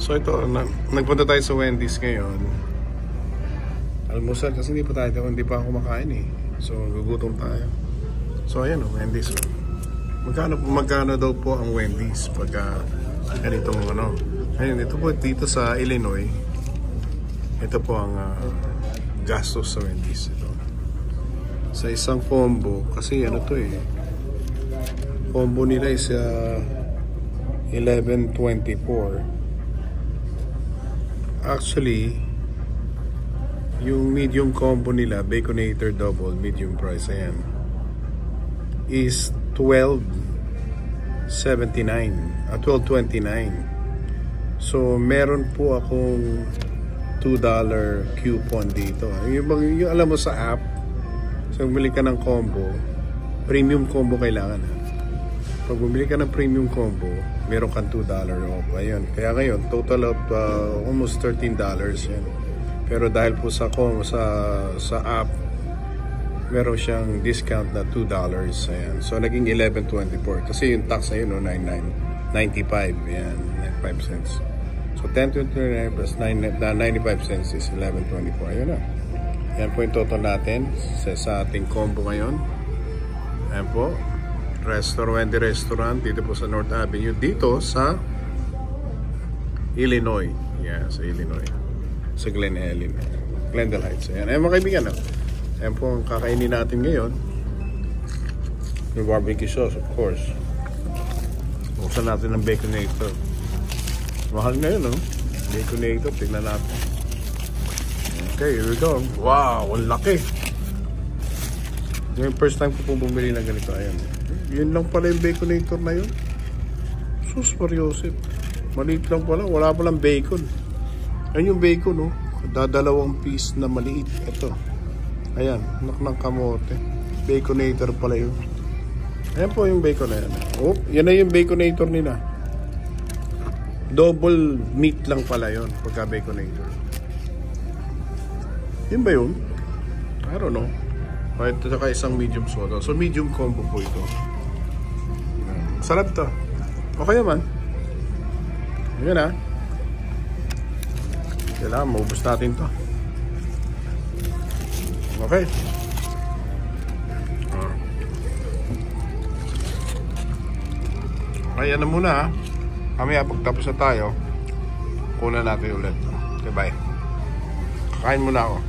So ito, nagpunta tayo sa Wendy's ngayon. Almusal kasi hindi pa ako kumakain eh. So gugutom tayo. So ayan Wendy's. Magkano daw po ang Wendy's pagka ganitong ano. Ayun, ito po dito sa Illinois. Ito po ang gastos sa Wendy's ito. Sa isang combo kasi ano to eh. Combo nila is $11.24. Actually, yung medium combo nila, Baconator Double, medium price, ayan, is $12.29. So, meron po akong $2 coupon dito. Yung alam mo sa app, so bumili ka ng combo, premium combo kailangan. Pag bumili ka ng premium combo, meron kang $2 off. Ayun. Kaya ngayon, total of almost $13 yan. Pero dahil po sa app, meron siyang discount na $2. Ayan. So, naging $11.24. Kasi yung tax na yun, $9.95. Ayan, 95 cents. So, $10.29 plus 95 cents is $11.24. Ayun na. Yan po yung total natin sa ating combo ngayon. Ayan po. Wendy Restaurant dito po sa North Avenue, dito sa Illinois. Yeah, sa Illinois. Sa Glendale Heights. Ayan. Ayan mga kaibigan. Ayan po ang kakainin natin ngayon. Yung barbecue sauce, of course. Buksan natin ng Baconator. Mahal na yun, no? Baconator, tignan natin. Okay, here we go. Wow, ang laki. Yung first time ko po bumili ng ganito. Ayan. Yun lang pala yung Baconator na yun. Sus Mariosep. Maliit lang pala. Wala palang bacon. Ayan yung bacon, no? Dadalawang piece na maliit. Ito. Ayan. Anak ng kamote. Baconator pala yun. Ayan po yung bacon na yan. Oh, yan na yung Baconator nila. Double meat lang pala yun. Pagka Baconator. Yun ba yun? I don't know. Ito saka isang medium soda. So medium combo po ito. Sarap to. Okay naman. Ayan na. Kailangan maubos natin to. Okay. Ayan na muna ha. Kamaya pagtapos na tayo, kunan natin ulit. Okay, bye. Kain muna ako.